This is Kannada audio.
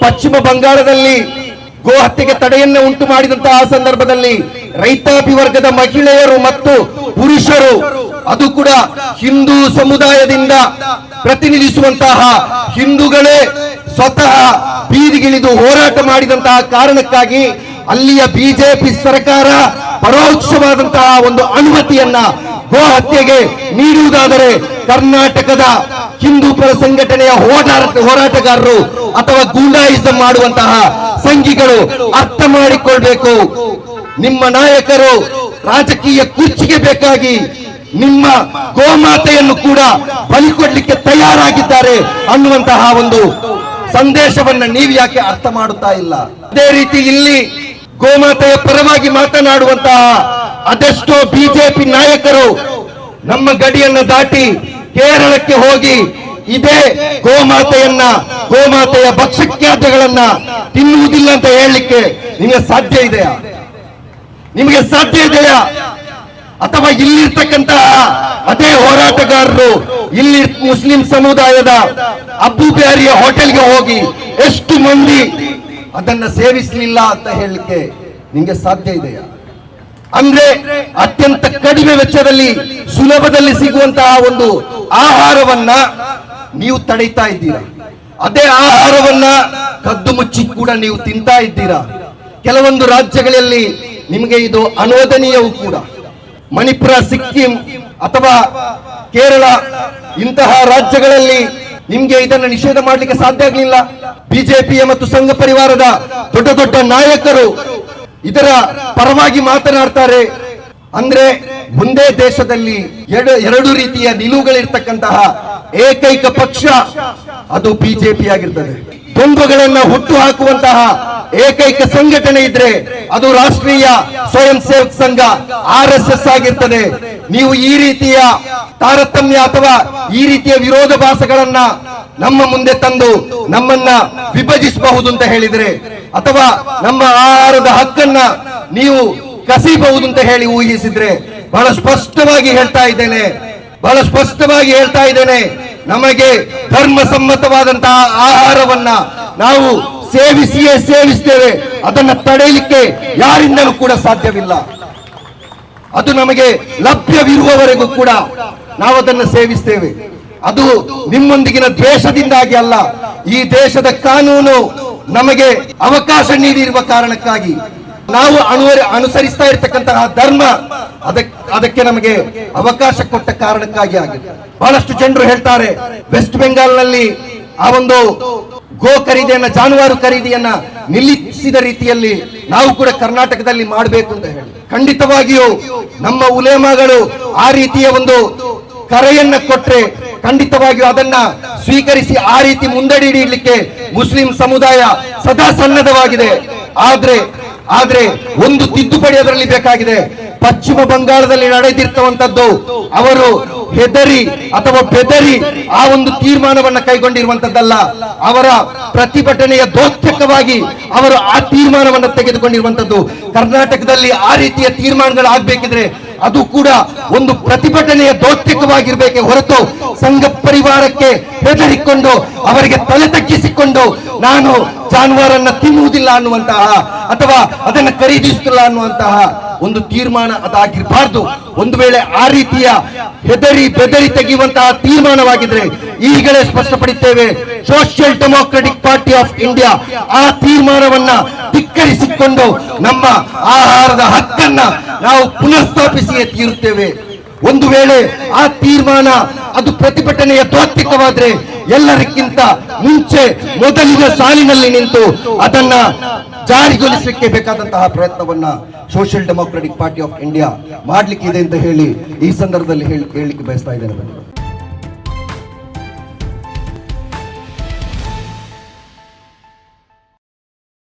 ಪಶ್ಚಿಮ ಬಂಗಾಳದಲ್ಲಿ ಗೋ ಹತ್ಯೆಗೆ ತಡೆಯನ್ನು ಉಂಟು ಮಾಡಿದಂತಹ ಸಂದರ್ಭದಲ್ಲಿ ರೈತಾಪಿ ವರ್ಗದ ಮಹಿಳೆಯರು ಮತ್ತು ಪುರುಷರು, ಅದು ಕೂಡ ಹಿಂದೂ ಸಮುದಾಯದಿಂದ ಪ್ರತಿನಿಧಿಸುವಂತಹ ಹಿಂದೂಗಳೇ ಸ್ವತಃ ಬೀದಿಗಿಳಿದು ಹೋರಾಟ ಮಾಡಿದಂತಹ ಕಾರಣಕ್ಕಾಗಿ ಅಲ್ಲಿಯ ಬಿಜೆಪಿ ಸರ್ಕಾರ ಪರೋಕ್ಷವಾದಂತಹ ಒಂದು ಅನುಮತಿಯನ್ನ ಗೋ ಹತ್ಯೆಗೆ ನೀಡುವುದಾದರೆ ಕರ್ನಾಟಕದ ಹಿಂದೂ ಪರ ಸಂಘಟನೆಯ ಹೋರಾಟಗಾರರು ಅಥವಾ ಗೂಂಡಾಯಿಸಂ ಮಾಡುವಂತಹ ಸಂಘಿಗಳು ಅರ್ಥ ಮಾಡಿಕೊಳ್ಬೇಕು. ನಿಮ್ಮ ನಾಯಕರು ರಾಜಕೀಯ ಕುರ್ಚಿಗೆ ಬೇಕಾಗಿ ನಿಮ್ಮ ಗೋಮಾತೆಯನ್ನು ಕೂಡ ಬಲಿ ಕೊಡ್ಲಿಕ್ಕೆ ತಯಾರಾಗಿದ್ದಾರೆ ಅನ್ನುವಂತಹ ಒಂದು ಸಂದೇಶವನ್ನ ನೀವು ಯಾಕೆ ಅರ್ಥ ಮಾಡುತ್ತಾ ಇಲ್ಲ? ಅದೇ ರೀತಿ ಇಲ್ಲಿ ಗೋಮಾತೆಯ ಪರವಾಗಿ ಮಾತನಾಡುವಂತಹ ಅದೆಷ್ಟೋ ಬಿಜೆಪಿ ನಾಯಕರು ನಮ್ಮ ಗಡಿಯನ್ನ ದಾಟಿ ಕೇರಳಕ್ಕೆ ಹೋಗಿ ಇದೇ ಗೋಮಾತೆಯ ಭಕ್ಷ್ಯಖಾದ್ಯಗಳನ್ನ ತಿನ್ನುವುದಿಲ್ಲ ಅಂತ ಹೇಳಲಿಕ್ಕೆ ನಿಮಗೆ ಸಾಧ್ಯ ಇದೆಯಾ? ನಿಮಗೆ ಸಾಧ್ಯ ಇದೆಯಾ? ಅಥವಾ ಇಲ್ಲಿರ್ತಕ್ಕಂತಹ ಅದೇ ಹೋರಾಟಗಾರರು ಇಲ್ಲಿ ಮುಸ್ಲಿಂ ಸಮುದಾಯದ ಅಬ್ಬು ಬ್ಯಾರಿಯ ಹೋಟೆಲ್ಗೆ ಹೋಗಿ ಎಷ್ಟು ಮಂದಿ ಅದನ್ನ ಸೇವಿಸಲಿಲ್ಲ ಅಂತ ಹೇಳಲಿಕ್ಕೆ ನಿಮಗೆ ಸಾಧ್ಯ ಇದೆಯಾ? ಅಂದ್ರೆ ಅತ್ಯಂತ ಕಡಿಮೆ ವೆಚ್ಚದಲ್ಲಿ ಸುಲಭದಲ್ಲಿ ಸಿಗುವಂತಹ ಒಂದು ಆಹಾರವನ್ನ ನೀವು ತಡೀತಾ ಇದ್ದೀರಾ. ಅದೇ ಆಹಾರವನ್ನ ಕದ್ದು ಮುಚ್ಚಿ ಕೂಡ ನೀವು ತಿಂತಾ ಇದ್ದೀರಾ. ಕೆಲವೊಂದು ರಾಜ್ಯಗಳಲ್ಲಿ ನಿಮಗೆ ಇದು ಅನೋದನೀಯವೂ ಕೂಡ. ಮಣಿಪುರ, ಸಿಕ್ಕಿಂ ಅಥವಾ ಕೇರಳ ಇಂತಹ ರಾಜ್ಯಗಳಲ್ಲಿ ನಿಮ್ಗೆ ಇದನ್ನು ನಿಷೇಧ ಮಾಡಲಿಕ್ಕೆ ಸಾಧ್ಯ ಆಗಲಿಲ್ಲ. ಬಿಜೆಪಿಯ ಮತ್ತು ಸಂಘ ಪರಿವಾರದ ದೊಡ್ಡ ದೊಡ್ಡ ನಾಯಕರು ಇದರ ಪರವಾಗಿ ಮಾತನಾಡ್ತಾರೆ. ಅಂದ್ರೆ ಒಂದೇ ದೇಶದಲ್ಲಿ ಎರಡು ರೀತಿಯ ನಿಲುವುಗಳಿರ್ತಕ್ಕಂತಹ ಏಕೈಕ ಪಕ್ಷ ಅದು ಬಿಜೆಪಿ ಆಗಿರ್ತದೆ. ದ್ವಂದ್ವಗಳನ್ನ ಹುಟ್ಟು ಹಾಕುವಂತಹ ಏಕೈಕ ಸಂಘಟನೆ ಇದ್ರೆ ಅದು ರಾಷ್ಟ್ರೀಯ ಸ್ವಯಂ ಸೇವಕ ಸಂಘ RSS ಆಗಿರ್ತದೆ. ನೀವು ಈ ರೀತಿಯ ತಾರತಮ್ಯ ಅಥವಾ ಈ ರೀತಿಯ ವಿರೋಧಾಭಾಸಗಳನ್ನ ನಮ್ಮ ಮುಂದೆ ತಂದು ನಮ್ಮನ್ನ ವಿಭಜಿಸಬಹುದು ಅಂತ ಹೇಳಿದ್ರೆ, ಅಥವಾ ನಮ್ಮ ಆಹಾರದ ಹಕ್ಕನ್ನ ನೀವು ಕಸಿಬಹುದು ಅಂತ ಹೇಳಿ ಊಹಿಸಿದ್ರೆ, ಬಹಳ ಸ್ಪಷ್ಟವಾಗಿ ಹೇಳ್ತಾ ಇದ್ದೇನೆ, ನಮಗೆ ಧರ್ಮ ಸಮ್ಮತವಾದಂತಹ ಆಹಾರವನ್ನ ನಾವು ಸೇವಿಸ್ತೇವೆ. ಅದನ್ನ ತಡೆಯಲಿಕ್ಕೆ ಯಾರಿಂದಲೂ ಕೂಡ ಸಾಧ್ಯವಿಲ್ಲ. ಅದು ನಮಗೆ ಲಭ್ಯವಿರುವವರೆಗೂ ಕೂಡ ನಾವು ಅದನ್ನು ಸೇವಿಸ್ತೇವೆ. ಅದು ನಿಮ್ಮೊಂದಿಗಿನ ದ್ವೇಷದಿಂದಾಗಿ ಅಲ್ಲ, ಈ ದೇಶದ ಕಾನೂನು ನಮಗೆ ಅವಕಾಶ ನೀಡಿರುವ ಕಾರಣಕ್ಕಾಗಿ, ನಾವು ಅನುಸರಿಸ್ತಾ ಇರತಕ್ಕಂತಹ ಧರ್ಮ ಅದಕ್ಕೆ ನಮಗೆ ಅವಕಾಶ ಕೊಟ್ಟ ಕಾರಣಕ್ಕಾಗಿ ಆಗಿದೆ. ಬಹಳಷ್ಟು ಜನರು ಹೇಳ್ತಾರೆ, ವೆಸ್ಟ್ ಬೆಂಗಾಲ್ನಲ್ಲಿ ಆ ಒಂದು ಗೋ ಖರೀದಿಯನ್ನ, ಜಾನುವಾರು ಖರೀದಿಯನ್ನ ನಿಲ್ಲಿಸಿದ ರೀತಿಯಲ್ಲಿ ನಾವು ಕೂಡ ಕರ್ನಾಟಕದಲ್ಲಿ ಮಾಡಬೇಕು ಅಂತ ಹೇಳಿ. ಖಂಡಿತವಾಗಿಯೂ ನಮ್ಮ ಉಲೇಮಾಗಳು ಆ ರೀತಿಯ ಒಂದು ಕರೆಯನ್ನ ಕೊಟ್ರೆ ಖಂಡಿತವಾಗಿಯೂ ಅದನ್ನ ಸ್ವೀಕರಿಸಿ ಆ ರೀತಿ ಮುಂದಡಿಯಲಿಕ್ಕೆ ಮುಸ್ಲಿಂ ಸಮುದಾಯ ಸದಾ ಸನ್ನದ್ಧವಾಗಿದೆ. ಆದ್ರೆ ಒಂದು ತಿದ್ದುಪಡಿ ಅದರಲ್ಲಿ ಬೇಕಾಗಿದೆ. ಪಶ್ಚಿಮ ಬಂಗಾಳದಲ್ಲಿ ನಡೆದಿರ್ತವಂತದ್ದು ಅವರು ಹೆದರಿ ಅಥವಾ ಬೆದರಿ ಆ ಒಂದು ತೀರ್ಮಾನವನ್ನ ಕೈಗೊಂಡಿರುವಂತದ್ದಲ್ಲ, ಅವರ ಪ್ರತಿಭಟನೆಯ ದ್ಯೋತಕವಾಗಿ ಅವರು ಆ ತೀರ್ಮಾನವನ್ನು ತೆಗೆದುಕೊಂಡಿರುವಂತದ್ದು. ಕರ್ನಾಟಕದಲ್ಲಿ ಆ ರೀತಿಯ ತೀರ್ಮಾನಗಳು ಆಗ್ಬೇಕಿದ್ರೆ ಅದು ಕೂಡ ಒಂದು ಪ್ರತಿಭಟನೆಯ ದ್ಯೋತಕವಾಗಿರ್ಬೇಕೆ ಹೊರತು ಸಂಘ ಪರಿವಾರಕ್ಕೆ ಹೆದರಿಕೊಂಡು ಅವರಿಗೆ ತಲೆ ತಗ್ಗಿಸಿಕೊಂಡು ನಾನು ಜಾನುವಾರನ್ನ ತಿನ್ನುವುದಿಲ್ಲ ಅನ್ನುವಂತಹ ಅಥವಾ ಅದನ್ನು ಖರೀದಿಸುತ್ತಿಲ್ಲ ಅನ್ನುವಂತಹ ಒಂದು ತೀರ್ಮಾನ ಅದಾಗಿರಬಾರ್ದು. ಒಂದು ವೇಳೆ ಆ ರೀತಿಯ ಹೆದರಿ ಬೆದರಿ ತೆಗೆಯುವಂತಹ ತೀರ್ಮಾನವಾಗಿದ್ರೆ ಈಗಲೇ ಸ್ಪಷ್ಟಪಡಿಸುತ್ತೇವೆ, social democratic party of India ಆ ತೀರ್ಮಾನವನ್ನ ಧಿಕ್ಕರಿಸಿಕೊಂಡು ನಮ್ಮ ಆಹಾರದ ಹಕ್ಕನ್ನ ನಾವು ಪುನಃಸ್ಥಾಪಿಸಿಯೇ ತೀರುತ್ತೇವೆ. ಒಂದು ವೇಳೆ ಆ ತೀರ್ಮಾನ ಅದು ಪ್ರತಿಭಟನೆಯ ದ್ಯೋತಕವಾದ್ರೆ ಎಲ್ಲರಿಗಿಂತ ಮುಂಚೆ ಮೊದಲಿನ ಸಾಲಿನಲ್ಲಿ ನಿಂತು ಅದನ್ನ ಜಾರಿಗೊಳಿಸಲಿಕ್ಕೆ ಬೇಕಾದಂತಹ ಪ್ರಯತ್ನವನ್ನ social democratic party of India ಮಾಡ್ಲಿಕ್ಕೆ ಇದೆ ಅಂತ ಹೇಳಿ ಈ ಸಂದರ್ಭದಲ್ಲಿ ಹೇಳಲಿಕ್ಕೆ ಬಯಸ್ತಾ ಇದ್ದೇನೆ.